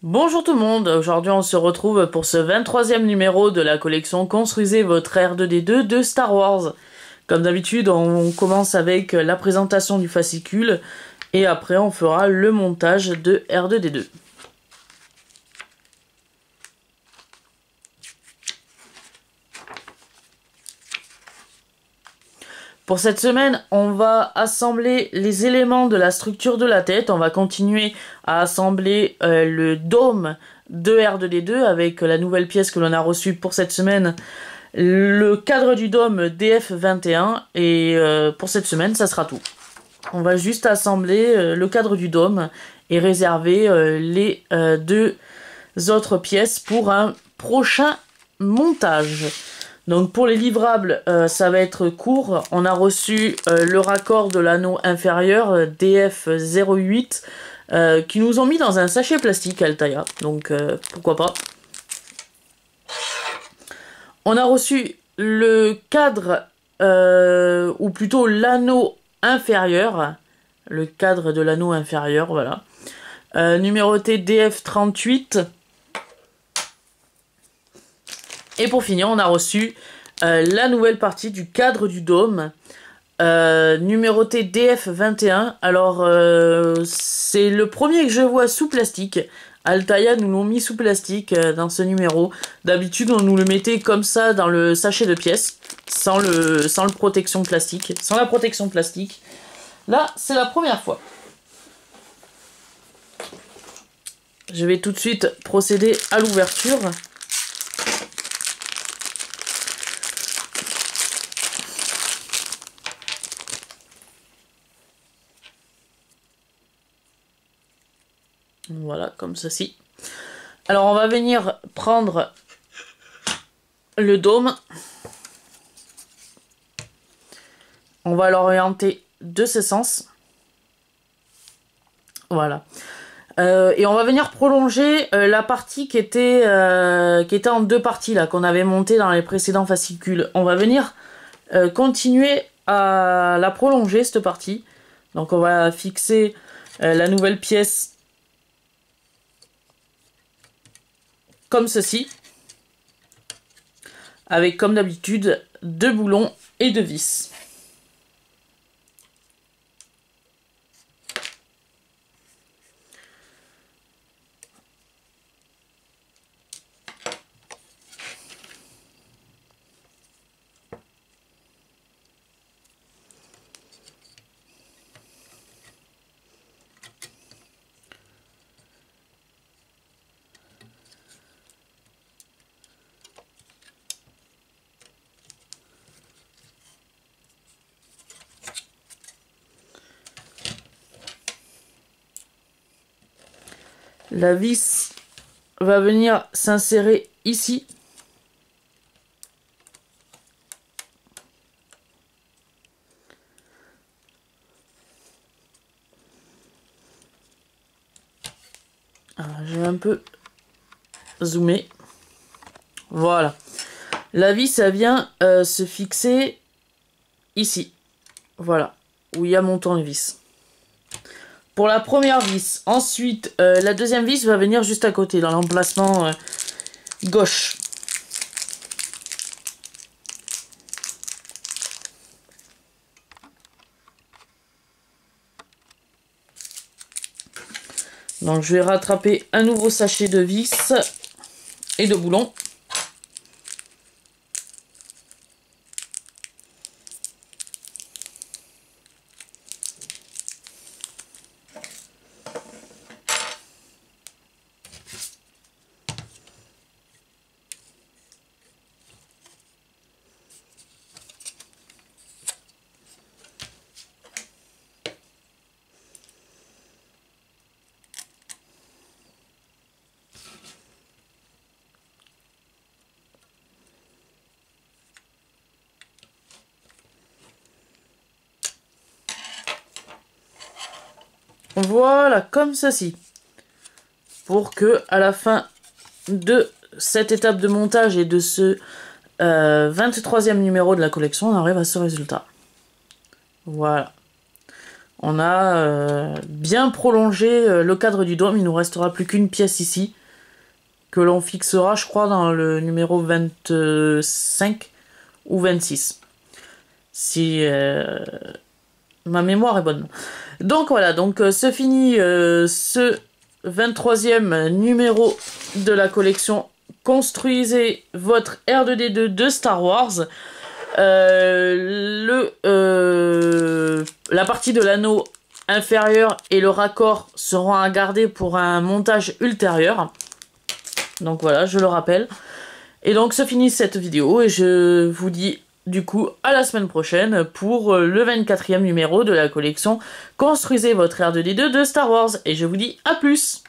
Bonjour tout le monde, aujourd'hui on se retrouve pour ce 23e numéro de la collection Construisez votre R2D2 de Star Wars. Comme d'habitude, on commence avec la présentation du fascicule et après on fera le montage de R2D2. Pour cette semaine, on va assembler les éléments de la structure de la tête. On va continuer à assembler le dôme de R2D2 avec la nouvelle pièce que l'on a reçue pour cette semaine, le cadre du dôme DF21. Et pour cette semaine, ça sera tout. On va juste assembler le cadre du dôme et réserver les deux autres pièces pour un prochain montage. Donc pour les livrables, ça va être court. On a reçu le raccord de l'anneau inférieur DF08 qui nous ont mis dans un sachet plastique Altaïa. Donc pourquoi pas. On a reçu le cadre, ou plutôt l'anneau inférieur. Le cadre de l'anneau inférieur, voilà. Numéroté DF38. Et pour finir, on a reçu la nouvelle partie du cadre du dôme, numéroté DF21. Alors, c'est le premier que je vois sous plastique. Altaïa nous l'ont mis sous plastique dans ce numéro. D'habitude, on nous le mettait comme ça dans le sachet de pièces, sans la protection plastique. Là, c'est la première fois. Je vais tout de suite procéder à l'ouverture. Voilà, comme ceci. Alors, on va venir prendre le dôme. On va l'orienter de ce sens. Voilà. Et on va venir prolonger la partie qui était en deux parties, là, qu'on avait montée dans les précédents fascicules. On va venir continuer à la prolonger, cette partie. Donc, on va fixer la nouvelle pièce comme ceci, avec comme d'habitude 2 boulons et 2 vis. La vis va venir s'insérer ici. J'ai un peu zoomé. Voilà. La vis, ça vient se fixer ici. Voilà. Où il y a mon tournevis. Pour la première vis. Ensuite, la deuxième vis va venir juste à côté, dans l'emplacement gauche. Donc je vais rattraper un nouveau sachet de vis et de boulons. Voilà, comme ceci. Pour que, à la fin de cette étape de montage et de ce 23e numéro de la collection, on arrive à ce résultat. Voilà. On a bien prolongé le cadre du dôme. Il nous restera plus qu'une pièce ici, que l'on fixera, je crois, dans le numéro 25 ou 26. Si ma mémoire est bonne. Donc voilà, donc se finit ce 23e numéro de la collection Construisez votre R2D2 de Star Wars. La partie de l'anneau inférieur et le raccord seront à garder pour un montage ultérieur. Donc voilà, je le rappelle. Et donc se finit cette vidéo et je vous dis du coup à la semaine prochaine pour le 24e numéro de la collection Construisez votre R2D2 de Star Wars. Et je vous dis à plus!